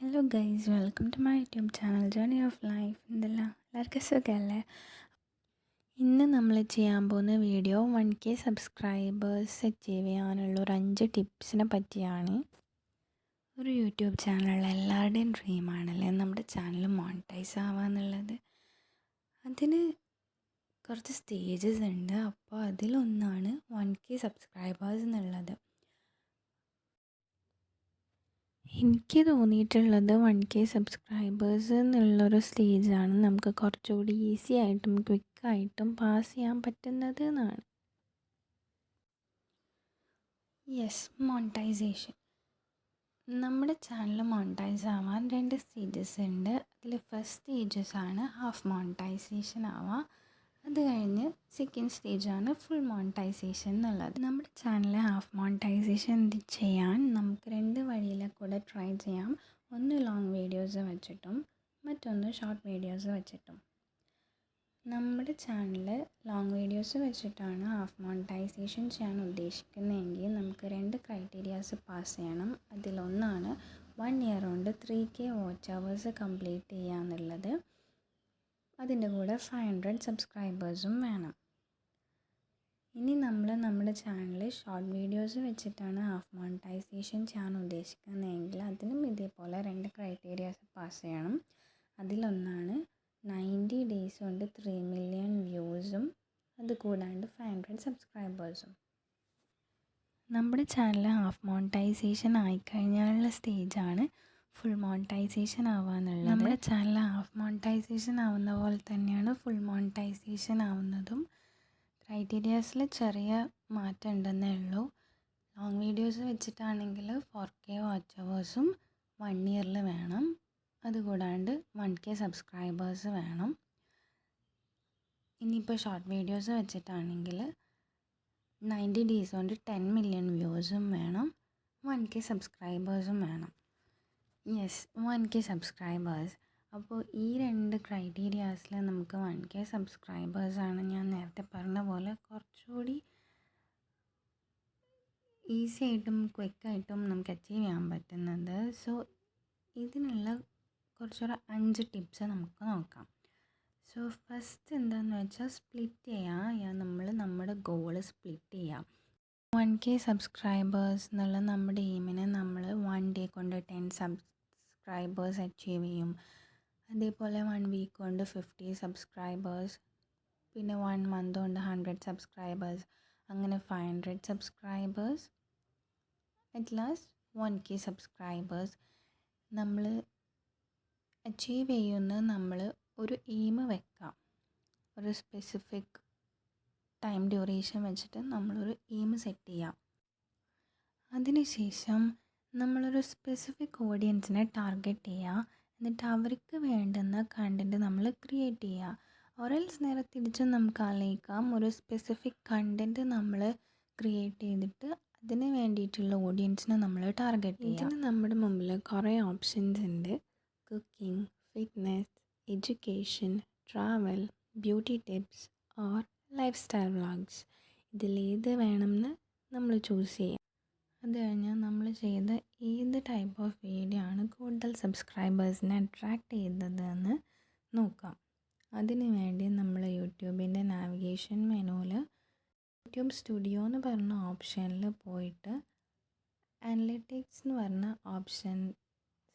Hello guys, welcome to my YouTube channel journey of life. എന്തെല്ലാം എല്ലാവർക്കും സുഖമല്ലേ? ഇന്ന് നമ്മൾ ചെയ്യാൻ പോകുന്ന വീഡിയോ 1K സബ്സ്ക്രൈബേഴ്സ് അച്ചീവ് ചെയ്യാനുള്ള ഒരു 5 ടിപ്സിനെ പറ്റിയാണ്. ഒരു യൂട്യൂബ് ചാനലുള്ള എല്ലാവരുടെയും ഡ്രീമാണല്ലേ നമ്മുടെ ചാനൽ മോണിറ്റൈസ് ആവുക എന്നുള്ളത്. അതിന് കുറച്ച് സ്റ്റേജസ് ഉണ്ട്. അപ്പോൾ അതിലൊന്നാണ് 1K സബ്സ്ക്രൈബേഴ്സ് എന്നുള്ളത്. എനിക്ക് തോന്നിയിട്ടുള്ളത് 1K സബ്സ്ക്രൈബേഴ്സ് എന്നുള്ളൊരു സ്റ്റേജാണ് നമുക്ക് കുറച്ചുകൂടി ഈസി ആയിട്ടും ക്വിക്കായിട്ടും പാസ് ചെയ്യാൻ പറ്റുന്നത് എന്നാണ്. Yes, monetisation. നമ്മുടെ ചാനൽ മോണിറ്റൈസ് ആവാൻ 2 സ്റ്റേജസ് ഉണ്ട്. അതിൽ ഫസ്റ്റ് സ്റ്റേജസ് ആണ് ഹാഫ് മോണിറ്റൈസേഷൻ ആവുക. അത് കഴിഞ്ഞ് സെക്കൻഡ് സ്റ്റേജാണ് ഫുൾ മോണിറ്റൈസേഷൻ എന്നുള്ളത്. നമ്മുടെ ചാനൽ ഹാഫ് മോണിറ്റൈസേഷൻ ചെയ്യാൻ നമുക്ക് 2 വഴിയിലെ കൂടെ ട്രൈ ചെയ്യാം. ഒന്ന് ലോങ് വീഡിയോസ് വെച്ചിട്ടും മറ്റൊന്ന് ഷോർട്ട് വീഡിയോസ് വെച്ചിട്ടും. നമ്മുടെ ചാനൽ ലോങ് വീഡിയോസ് വെച്ചിട്ടാണ് ഹാഫ് മോണിറ്റൈസേഷൻ ചെയ്യാൻ ഉദ്ദേശിക്കുന്നതെങ്കിൽ നമുക്ക് 2 ക്രൈറ്റീരിയാസ് പാസ് ചെയ്യണം. അതിലൊന്നാണ് 1 ഇയർ കൊണ്ട് 3K വാച്ച് അവേഴ്സ് കംപ്ലീറ്റ് ചെയ്യുക എന്നുള്ളത്. അതിൻ്റെ കൂടെ 500 സബ്സ്ക്രൈബേഴ്സും വേണം. ഇനി നമ്മുടെ ചാനൽ ഷോർട്ട് വീഡിയോസ് വെച്ചിട്ടാണ് ഹാഫ് മോണിറ്റൈസേഷൻ ചെയ്യാൻ ഉദ്ദേശിക്കുന്നതെങ്കിൽ അതിനും ഇതേപോലെ 2 ക്രൈറ്റീരിയാസ് പാസ് ചെയ്യണം. അതിലൊന്നാണ് 90 ഡേയ്സ് കൊണ്ട് 3 മില്യൺ വ്യൂസും അതുകൂടാണ്ട് 500 സബ്സ്ക്രൈബേഴ്സും. നമ്മുടെ ചാനൽ ഹാഫ് മോണിറ്റൈസേഷൻ ആയിക്കഴിഞ്ഞാലുള്ള സ്റ്റേജാണ് ഫുൾ മോണിറ്റൈസേഷൻ ആവുക എന്നുള്ളത്. നമ്മുടെ ചാനൽ ഹാഫ് മോണിറ്റൈസേഷൻ ആവുന്ന പോലെ തന്നെയാണ് ഫുൾ മോണിറ്റൈസേഷൻ ആവുന്നതും. ക്രൈറ്റീരിയാസിൽ ചെറിയ മാറ്റം ഉണ്ടെന്നേ ഉള്ളൂ. ലോങ് വീഡിയോസ് വെച്ചിട്ടാണെങ്കിൽ 4K വാച്ച് അവേഴ്സും 1 ഇയറിൽ വേണം. അതുകൂടാണ്ട് 1K സബ്സ്ക്രൈബേഴ്സ് വേണം. ഇനിയിപ്പോൾ ഷോർട്ട് വീഡിയോസ് വെച്ചിട്ടാണെങ്കിൽ 90 ഡേയ്സ് കൊണ്ട് 10 മില്യൺ വ്യൂസും വേണം, 1K സബ്സ്ക്രൈബേഴ്സും വേണം. Yes, 1K subscribers. അപ്പോൾ ഈ 2 ക്രൈറ്റീരിയാസിൽ നമുക്ക് 1K സബ്സ്ക്രൈബേഴ്സാണ് ഞാൻ നേരത്തെ പറഞ്ഞ പോലെ കുറച്ചുകൂടി ഈസി ആയിട്ടും ക്വിക്കായിട്ടും നമുക്ക് അച്ചീവ് ചെയ്യാൻ പറ്റുന്നത്. സോ ഇതിനുള്ള കുറച്ചൊരു 5 ടിപ്സ് നമുക്ക് നോക്കാം. സോ ഫസ്റ്റ് എന്താണെന്ന് വെച്ചാൽ സ്പ്ലിറ്റ് ചെയ്യുക. നമ്മുടെ ഗോള് സ്പ്ലിറ്റ് ചെയ്യാം. 1K സബ്സ്ക്രൈബേഴ്സ് എന്നുള്ള നമ്മുടെ എയിമിനെ നമ്മൾ 1 ഡേ കൊണ്ട് 10 സബ്സ്ക്രൈബേഴ്സ് അച്ചീവ് ചെയ്യും. അതേപോലെ 1 വീക്ക് കൊണ്ട് 50 സബ്സ്ക്രൈബേഴ്സ്, പിന്നെ 1 മന്ത് കൊണ്ട് 100 സബ്സ്ക്രൈബേഴ്സ്, അങ്ങനെ 500 subscribers, at last 1K subscribers. നമ്മൾ അച്ചീവ് ചെയ്യുന്ന നമ്മൾ ഒരു എയിം വെക്കാം. ഒരു സ്പെസിഫിക് ടൈം ഡ്യൂറേഷൻ വെച്ചിട്ട് നമ്മളൊരു എയിം സെറ്റ് ചെയ്യാം. അതിനുശേഷം നമ്മളൊരു സ്പെസിഫിക് ഓഡിയൻസിനെ ടാർഗറ്റ് ചെയ്യുക. എന്നിട്ട് അവർക്ക് വേണ്ടുന്ന കണ്ടൻറ്റ് നമ്മൾ ക്രിയേറ്റ് ചെയ്യുക. ഓറൽസ് നേരെ തിരിച്ച് നമുക്ക് ആലോചിക്കാം, ഒരു സ്പെസിഫിക് കണ്ടൻറ്റ് നമ്മൾ ക്രിയേറ്റ് ചെയ്തിട്ട് അതിന് വേണ്ടിയിട്ടുള്ള ഓഡിയൻസിനെ നമ്മൾ ടാർഗറ്റ് ചെയ്യുക. ഇതിന് നമ്മുടെ മുമ്പിൽ കുറേ ഓപ്ഷൻസ് ഉണ്ട്. Cooking, fitness, education, travel, beauty tips or lifestyle vlogs. ഇതിലേത് വേണമെന്ന് നമ്മൾ ചൂസ് ചെയ്യാം. അത് കഴിഞ്ഞാൽ നമ്മൾ ചെയ്ത ഏത് ടൈപ്പ് ഓഫ് വീഡിയോ ആണ് കൂടുതൽ സബ്സ്ക്രൈബേഴ്സിനെ അട്രാക്റ്റ് ചെയ്തതെന്ന് നോക്കാം. അതിനു വേണ്ടി നമ്മൾ യൂട്യൂബിൻ്റെ നാവിഗേഷൻ മെനുവിൽ യൂട്യൂബ് സ്റ്റുഡിയോ എന്ന് പറഞ്ഞ ഓപ്ഷനിൽ പോയിട്ട് അനലിറ്റിക്സ് എന്ന് പറഞ്ഞ ഓപ്ഷൻ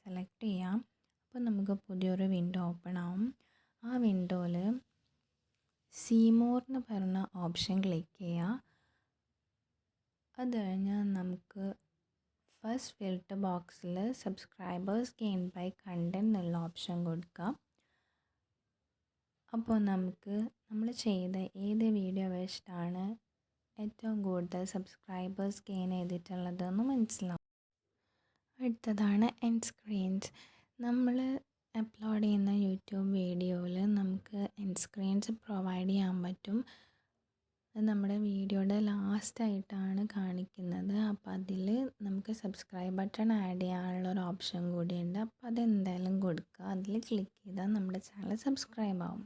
സെലക്ട് ചെയ്യാം. അപ്പോൾ നമുക്ക് പുതിയൊരു വിൻഡോ ഓപ്പൺ ആവും. ആ വിൻഡോയിൽ സീമോർ എന്ന് പറഞ്ഞ ഓപ്ഷൻ ക്ലിക്ക് ചെയ്യുക. അത് കഴിഞ്ഞാൽ നമുക്ക് ഫസ്റ്റ് ഫിൽറ്റർ ബോക്സിൽ സബ്സ്ക്രൈബേഴ്സ് ഗെയിൻ ബൈ കണ്ടൻറ് എന്നുള്ള ഓപ്ഷൻ കൊടുക്കാം. അപ്പോൾ നമുക്ക് നമ്മൾ ചെയ്ത ഏത് വീഡിയോ വെച്ചിട്ടാണ് ഏറ്റവും കൂടുതൽ സബ്സ്ക്രൈബേഴ്സ് ഗെയിൻ ചെയ്തിട്ടുള്ളതെന്ന് മനസ്സിലാവും. അടുത്തതാണ് എൻഡ് സ്ക്രീൻസ്. നമ്മൾ അപ്ലോഡ് ചെയ്യുന്ന യൂട്യൂബ് വീഡിയോയിൽ നമുക്ക് എൻഡ് സ്ക്രീൻസ് പ്രൊവൈഡ് ചെയ്യാൻ പറ്റും. അത് നമ്മുടെ വീഡിയോയുടെ ലാസ്റ്റായിട്ടാണ് കാണിക്കുന്നത്. അപ്പോൾ അതിൽ നമുക്ക് സബ്സ്ക്രൈബ് ബട്ടൺ ആഡ് ചെയ്യാനുള്ളൊരു ഓപ്ഷൻ കൂടിയുണ്ട്. അപ്പോൾ അതെന്തായാലും കൊടുക്കുക. അതിൽ ക്ലിക്ക് ചെയ്താൽ നമ്മുടെ ചാനൽ സബ്സ്ക്രൈബ് ആവും.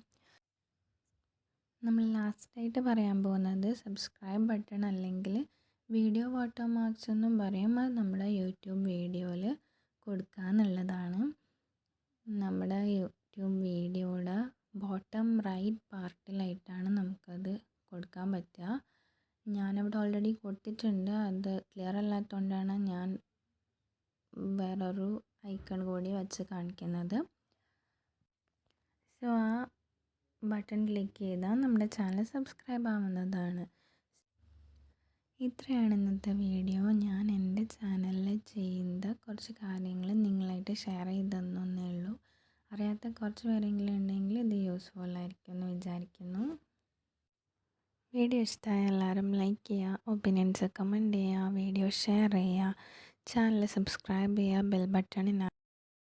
നമ്മൾ ലാസ്റ്റായിട്ട് പറയാൻ പോകുന്നത് സബ്സ്ക്രൈബ് ബട്ടൺ അല്ലെങ്കിൽ വീഡിയോ വാട്ടർമാർക്സ് എന്നും പറയും. അത് നമ്മുടെ യൂട്യൂബ് വീഡിയോയിൽ കൊടുക്കുക എന്നുള്ളതാണ്. നമ്മുടെ യൂട്യൂബ് വീഡിയോയുടെ ബോട്ടം റൈറ്റ് പാർട്ടിലായിട്ടാണ് നമുക്കത് കൊടുക്കാൻ പറ്റുക. ഞാനവിടെ ഓൾറെഡി കൊടുത്തിട്ടുണ്ട്. അത് ക്ലിയർ അല്ലാത്തതുകൊണ്ടാണ് ഞാൻ വേറൊരു ഐക്കൺ കൂടി വെച്ച് കാണിക്കുന്നത്. സോ ആ ബട്ടൺ ക്ലിക്ക് ചെയ്താൽ നമ്മുടെ ചാനൽ സബ്സ്ക്രൈബ് ആവുന്നതാണ്. ഇത്രയാണ് ഇന്നത്തെ വീഡിയോ. ഞാൻ എൻ്റെ ചാനലിൽ ചെയ്യുന്ന കുറച്ച് കാര്യങ്ങൾ നിങ്ങളായിട്ട് ഷെയർ ചെയ്ത് തന്നേ ഉള്ളൂ. അറിയാത്ത കുറച്ച് പേരെങ്കിലും ഉണ്ടെങ്കിൽ ഇത് യൂസ്ഫുൾ ആയിരിക്കും എന്ന് വിചാരിക്കുന്നു. വീഡിയോ ഇഷ്ടമായ എല്ലാവരും ലൈക്ക് ചെയ്യുക, ഒപ്പീനിയൻസ് കമൻറ്റ് ചെയ്യുക, വീഡിയോ ഷെയർ ചെയ്യുക, ചാനൽ സബ്സ്ക്രൈബ് ചെയ്യുക, ബെൽ ബട്ടണിന്